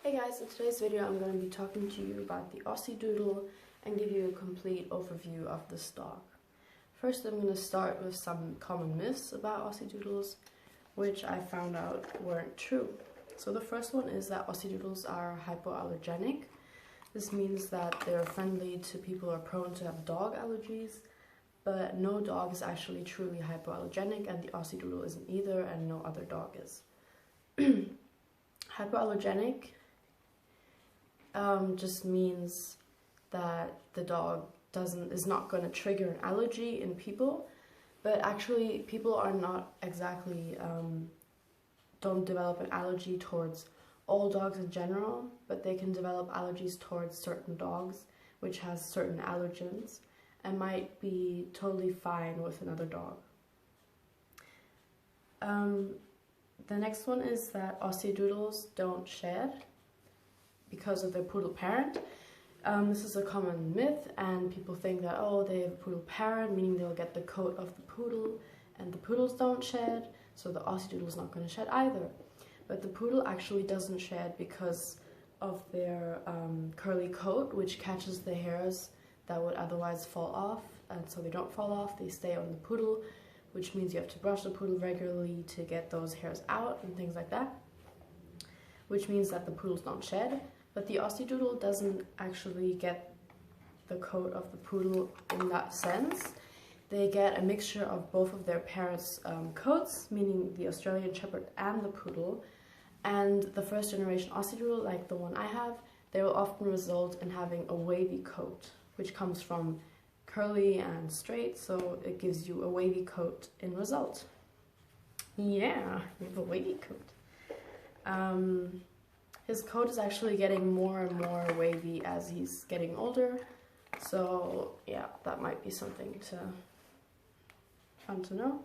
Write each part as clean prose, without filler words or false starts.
Hey guys, in today's video I'm going to be talking to you about the Aussie Doodle and give you a complete overview of this dog. First I'm going to start with some common myths about Aussie Doodles, which I found out weren't true. So the first one is that Aussie Doodles are hypoallergenic. This means that they're friendly to people who are prone to have dog allergies, but no dog is actually truly hypoallergenic, and the Aussie Doodle isn't either, and no other dog is. Hypoallergenic just means that the dog is not going to trigger an allergy in people, but actually people are not exactly don't develop an allergy towards all dogs in general, but they can develop allergies towards certain dogs which has certain allergens and might be totally fine with another dog. The next one is that Aussiedoodles don't shed because of their poodle parent. This is a common myth, and people think that, oh, they have a poodle parent, meaning they'll get the coat of the poodle, and the poodles don't shed, so the Aussie Doodle is not going to shed either. But the poodle actually doesn't shed because of their curly coat, which catches the hairs that would otherwise fall off, and so they don't fall off, they stay on the poodle, which means you have to brush the poodle regularly to get those hairs out and things like that, which means that the poodles don't shed. But the Aussie Doodle doesn't actually get the coat of the poodle in that sense. They get a mixture of both of their parents' coats, meaning the Australian Shepherd and the Poodle. And the first generation Aussie Doodle, like the one I have, they will often result in having a wavy coat, which comes from curly and straight, so it gives you a wavy coat in result. Yeah, you have a wavy coat. His coat is actually getting more and more wavy as he's getting older, so yeah, that might be something fun to know.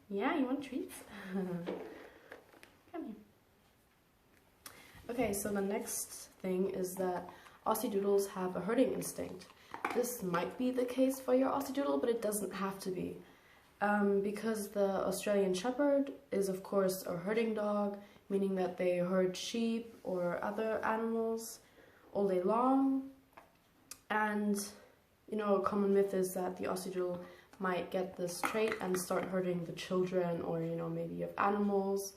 Yeah, you want treats? Come here. Okay, so the next thing is that Aussie Doodles have a herding instinct. This might be the case for your Aussie Doodle, but it doesn't have to be. Because the Australian Shepherd is of course a herding dog, meaning that they herd sheep or other animals all day long. And you know, a common myth is that the Aussie Doodle might get this trait and start herding the children, or you know, maybe you have animals.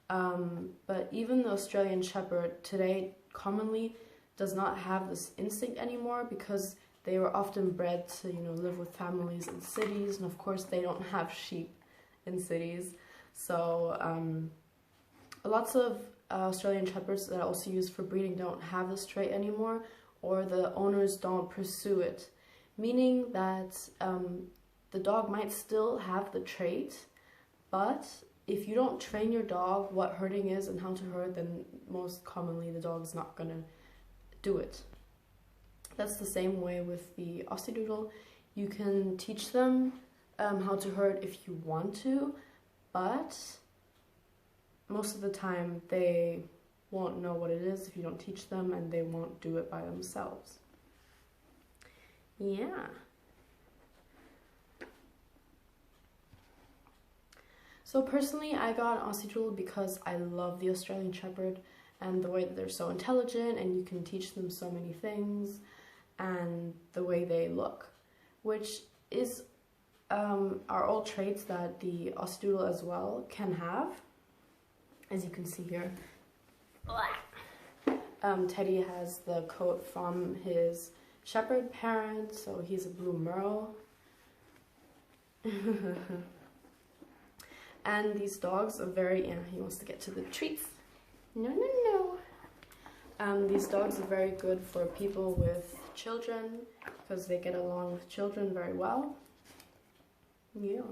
But even the Australian Shepherd today commonly does not have this instinct anymore, because they were often bred to, you know, live with families in cities, and of course they don't have sheep in cities. So lots of Australian Shepherds that are also used for breeding don't have this trait anymore, or the owners don't pursue it, meaning that the dog might still have the trait, but if you don't train your dog what herding is and how to herd, then most commonly the dog's not gonna do it. That's the same way with the Aussie Doodle. You can teach them how to herd if you want to, but most of the time they won't know what it is if you don't teach them, and they won't do it by themselves. Yeah. So personally, I got an Aussie Doodle because I love the Australian Shepherd and the way that they're so intelligent and you can teach them so many things, and the way they look, which is are all traits that the Aussie Doodle as well can have, as you can see here. Teddy has the coat from his shepherd parent, so he's a blue merle. And these dogs are very, he wants to get to the treats. No, no, no. These dogs are very good for people with children, because they get along with children very well. Yeah.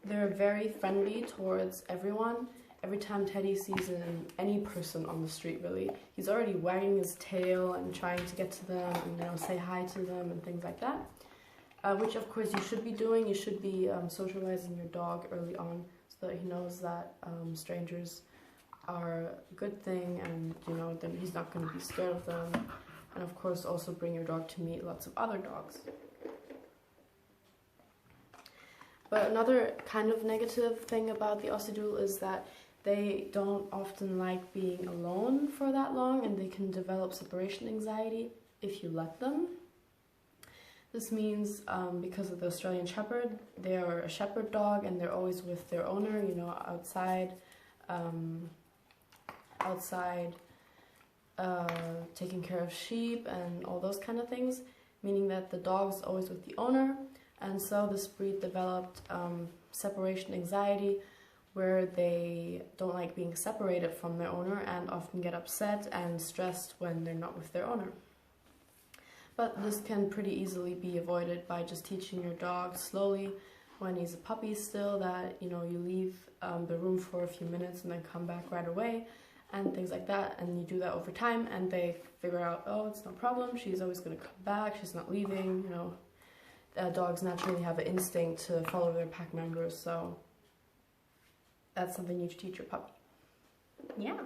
They're very friendly towards everyone. Every time Teddy sees any person on the street, really, he's already wagging his tail and trying to get to them and, you know, say hi to them and things like that. Which of course you should be doing. You should be socializing your dog early on, so that he knows that strangers are a good thing, and you know, then he's not going to be scared of them. And of course also bring your dog to meet lots of other dogs. But another kind of negative thing about the Aussie Doodle is that they don't often like being alone for that long, and they can develop separation anxiety if you let them. This means because of the Australian Shepherd, they are a shepherd dog and they're always with their owner, you know, outside, taking care of sheep and all those kind of things, meaning that the dog's always with the owner. And so this breed developed separation anxiety, where they don't like being separated from their owner and often get upset and stressed when they're not with their owner. But this can pretty easily be avoided by just teaching your dog slowly when he's a puppy still that, you know, you leave the room for a few minutes and then come back right away and things like that. And you do that over time and they figure out, oh, it's no problem, she's always going to come back, she's not leaving, you know. Dogs naturally have an instinct to follow their pack members, so that's something you should teach your puppy. Yeah.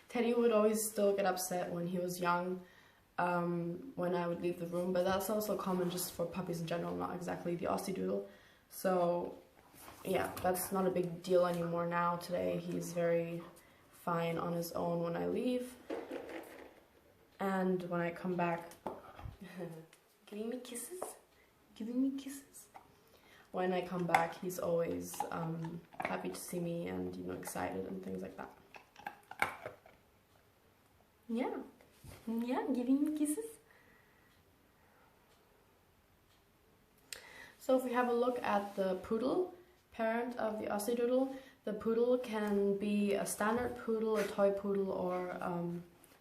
Teddy would always still get upset when he was young, when I would leave the room, but that's also common just for puppies in general, not exactly the Aussie Doodle. So yeah, that's not a big deal anymore now. Today he's very fine on his own when I leave. And when I come back, giving me kisses, giving me kisses. When I come back, he's always happy to see me and, you know, excited and things like that. Yeah, yeah, giving me kisses. So if we have a look at the Poodle, parent of the Aussie Doodle, the Poodle can be a standard Poodle, a toy Poodle, or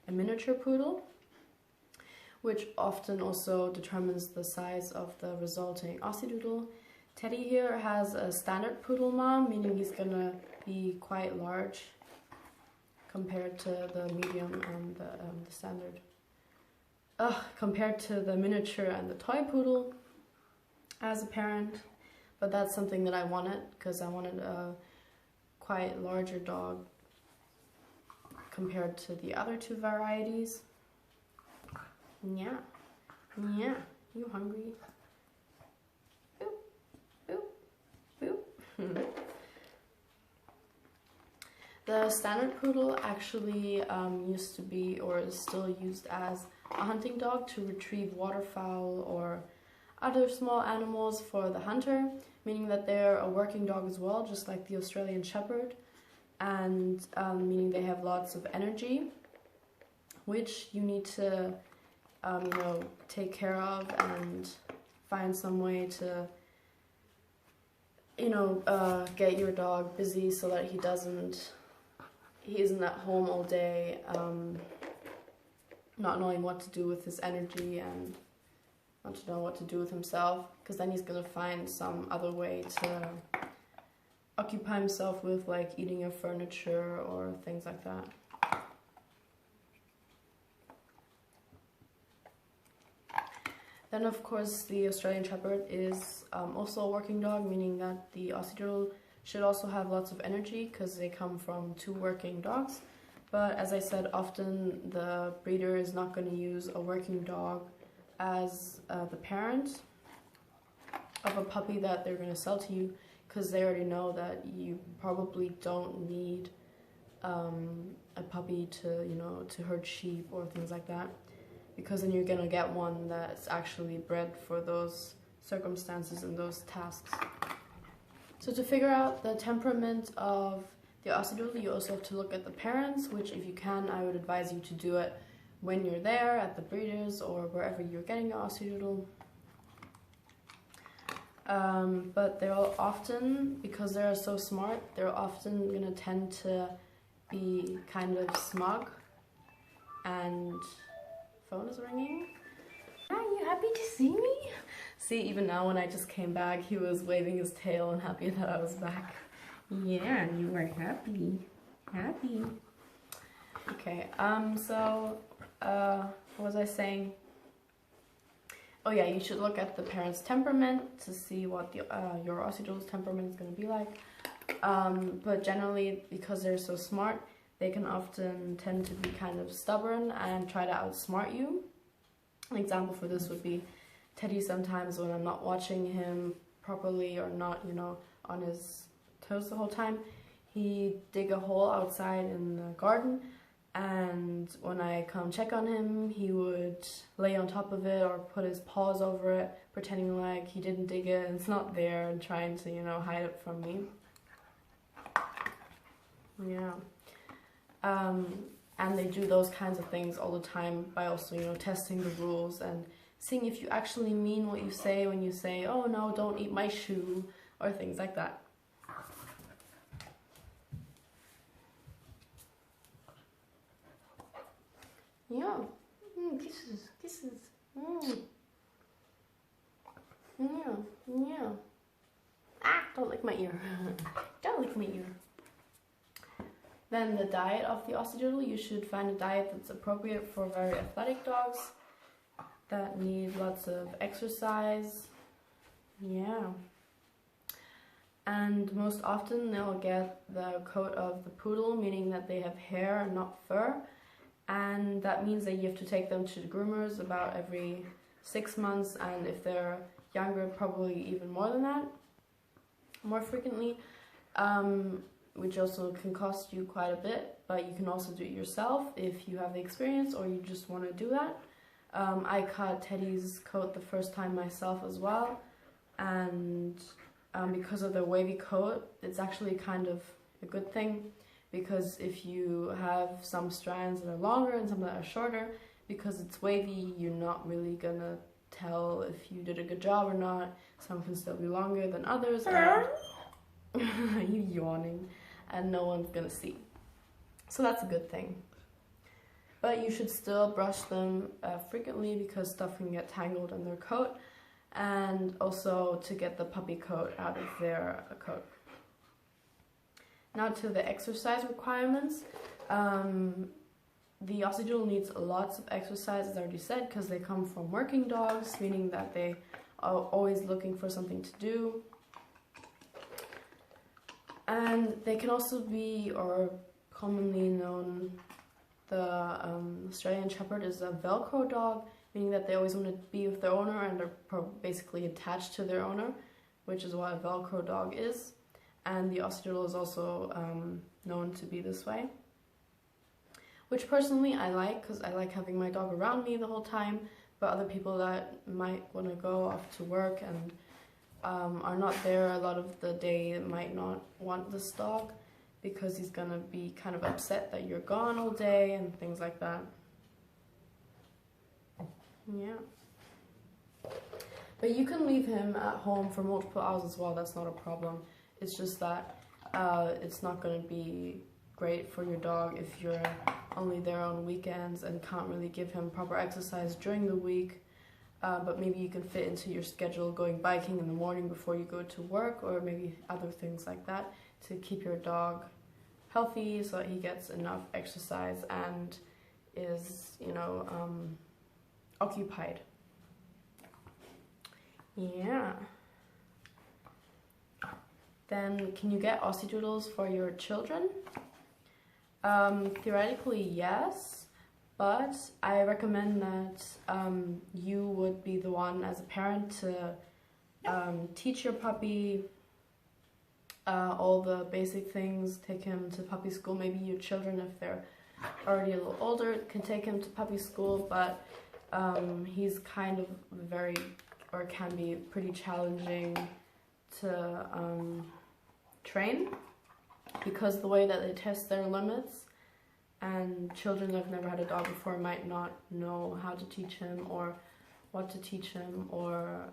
a miniature Poodle, which often also determines the size of the resulting Aussie Doodle. Teddy here has a standard Poodle mom, meaning he's gonna be quite large compared to the medium and the standard. Compared to the miniature and the toy Poodle as a parent, but that's something that I wanted because I wanted a quite larger dog compared to the other two varieties. Yeah, yeah, you hungry? Boop, boop, boop. The standard Poodle actually used to be, or is still used as, a hunting dog to retrieve waterfowl or other small animals for the hunter, meaning that they're a working dog as well, just like the Australian Shepherd, and meaning they have lots of energy, which you need to you know, take care of and find some way to, you know, get your dog busy so that he isn't at home all day, not knowing what to do with his energy and not to know what to do with himself, because then he's gonna find some other way to occupy himself with, like eating your furniture or things like that. Then of course the Australian Shepherd is also a working dog, meaning that the Aussie Doodle should also have lots of energy because they come from two working dogs. But as I said, often the breeder is not going to use a working dog as the parent of a puppy that they're going to sell to you, because they already know that you probably don't need a puppy to, you know, to herd sheep or things like that, because then you're going to get one that's actually bred for those circumstances and those tasks. So to figure out the temperament of the Aussie Doodle, you also have to look at the parents, which if you can, I would advise you to do it when you're there at the breeders or wherever you're getting your Aussie Doodle. But they're often, because they're so smart, they're often going to tend to be kind of smug. And phone is ringing. Are you happy to see me? See, even now when I just came back, he was waving his tail and happy that I was back. Yeah, you were happy. Happy. Okay, so, what was I saying? Oh yeah, you should look at the parent's temperament to see what the, your Aussie Doodle's temperament is going to be like. But generally, because they're so smart, they can often tend to be kind of stubborn and try to outsmart you. An example for this would be Teddy sometimes when I'm not watching him properly or not, you know, on his toes the whole time, he'd dig a hole outside in the garden, and when I come check on him, he would lay on top of it or put his paws over it, pretending like he didn't dig it and it's not there, and trying to, you know, hide it from me. Yeah. And they do those kinds of things all the time by also, you know, testing the rules and seeing if you actually mean what you say when you say, oh no, don't eat my shoe, or things like that. Yeah. Kisses, kisses. Yeah, yeah. Ah, don't lick my ear. Don't lick my ear. Then the diet of the Aussiedoodle, you should find a diet that's appropriate for very athletic dogs that need lots of exercise. Yeah. And most often they'll get the coat of the Poodle, meaning that they have hair and not fur. And that means that you have to take them to the groomers about every 6 months, and if they're younger, probably even more than that, more frequently. Which also can cost you quite a bit, but you can also do it yourself if you have the experience or you just want to do that. I cut Teddy's coat the first time myself as well, and because of the wavy coat, it's actually kind of a good thing, because if you have some strands that are longer and some that are shorter, because it's wavy, you're not really gonna tell if you did a good job or not. Some can still be longer than others. You yawning, and no one's gonna see. So that's a good thing. But you should still brush them frequently, because stuff can get tangled in their coat, and also to get the puppy coat out of their coat. Now to the exercise requirements. The Aussiedoodle needs lots of exercise, as I already said, because they come from working dogs, meaning that they are always looking for something to do. And they can also be, or commonly known, the Australian Shepherd is a Velcro dog, meaning that they always want to be with their owner and are basically attached to their owner, which is what a Velcro dog is. And the Aussiedoodle is also known to be this way, which personally I like, because I like having my dog around me the whole time. But other people that might want to go off to work and are not there a lot of the day might not want this dog, because he's gonna be kind of upset that you're gone all day and things like that. Yeah. But you can leave him at home for multiple hours as well, that's not a problem. It's just that it's not gonna be great for your dog if you're only there on weekends and can't really give him proper exercise during the week. But maybe you can fit into your schedule going biking in the morning before you go to work, or maybe other things like that to keep your dog healthy so that he gets enough exercise and is, you know, occupied. Yeah. Then, can you get Aussiedoodles for your children? Theoretically, yes. But I recommend that you would be the one as a parent to teach your puppy all the basic things, take him to puppy school. Maybe your children, if they're already a little older, can take him to puppy school, but he's kind of can be pretty challenging to train, because the way that they test their limits, and children that have never had a dog before might not know how to teach him, or what to teach him, or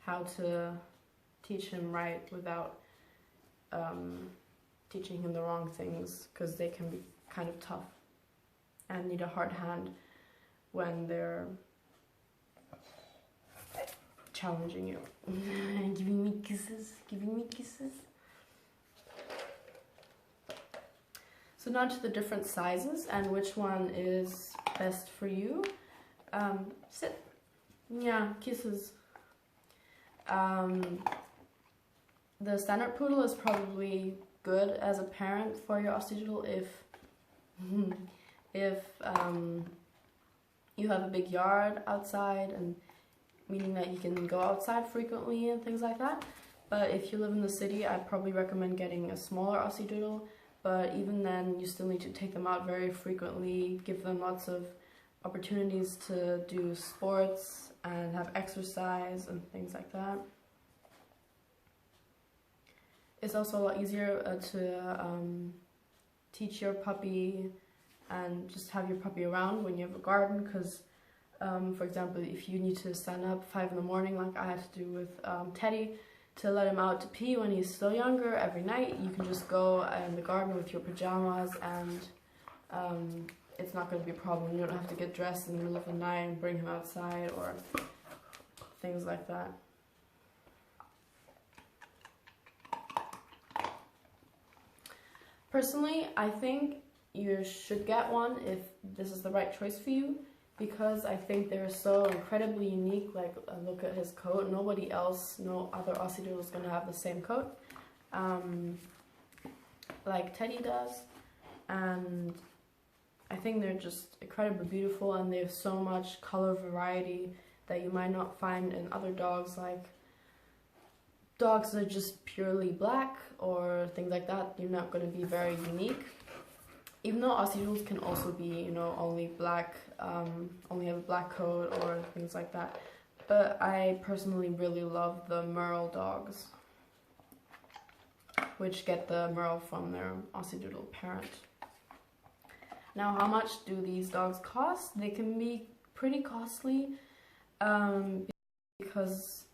how to teach him right without teaching him the wrong things, because they can be kind of tough and need a hard hand when they're challenging you. Giving me kisses, giving me kisses. So now to the different sizes and which one is best for you. Sit. Yeah, kisses. The standard Poodle is probably good as a parent for your Aussiedoodle if you have a big yard outside and meaning that he can go outside frequently and things like that. But if you live in the city, I'd probably recommend getting a smaller Aussie Doodle. But even then, you still need to take them out very frequently, give them lots of opportunities to do sports and have exercise and things like that. It's also a lot easier to teach your puppy and just have your puppy around when you have a garden, because for example, if you need to stand up 5 in the morning like I had to do with Teddy to let him out to pee when he's still younger every night, you can just go in the garden with your pajamas and it's not going to be a problem. You don't have to get dressed in the middle of the night and bring him outside or things like that. Personally, I think you should get one if this is the right choice for you, because I think they're so incredibly unique. Like, look at his coat. Nobody else, no other Aussie Doodle is going to have the same coat like Teddy does. And I think they're just incredibly beautiful, and they have so much color variety that you might not find in other dogs, like dogs that are just purely black or things like that. You're not going to be very unique. Even though Aussie Doodles can also be, you know, only black, only have a black coat or things like that. But I personally really love the Merle dogs, which get the Merle from their Aussie Doodle parent. Now, how much do these dogs cost? They can be pretty costly because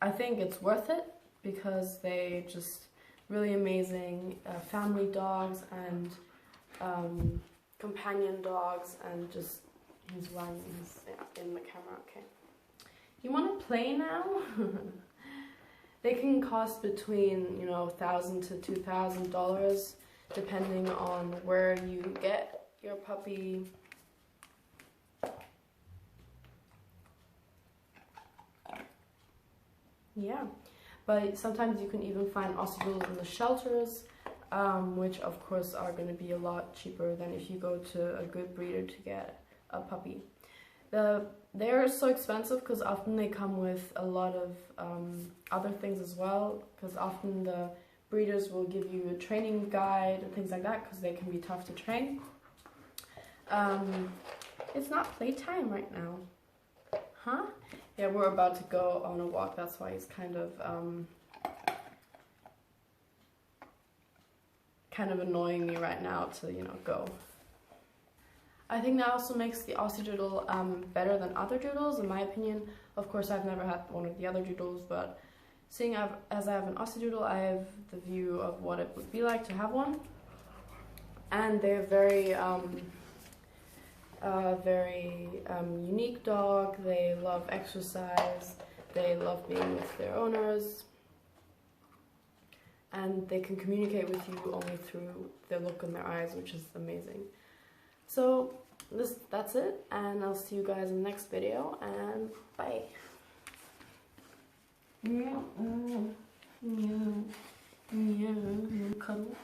I think it's worth it, because they just really amazing family dogs and companion dogs, and just he's lying in the camera. Okay, you want to play now? They can cost between, you know, $1,000 to $2,000 depending on where you get your puppy. Yeah, but sometimes you can even find Aussie Doodles in the shelters, which of course are going to be a lot cheaper than if you go to a good breeder to get a puppy. They're so expensive because often they come with a lot of other things as well, because often the breeders will give you a training guide and things like that, because they can be tough to train. It's not playtime right now. Huh? Yeah, we're about to go on a walk, that's why he's kind of annoying me right now to, you know, go. I think that also makes the Aussie Doodle better than other Doodles, in my opinion. Of course, I've never had one of the other Doodles, but seeing as I have an Aussie Doodle, I have the view of what it would be like to have one. And they're very unique dog. They love exercise, they love being with their owners, and they can communicate with you only through their look in their eyes, which is amazing. So that's it, and I'll see you guys in the next video, and bye. Cuddle.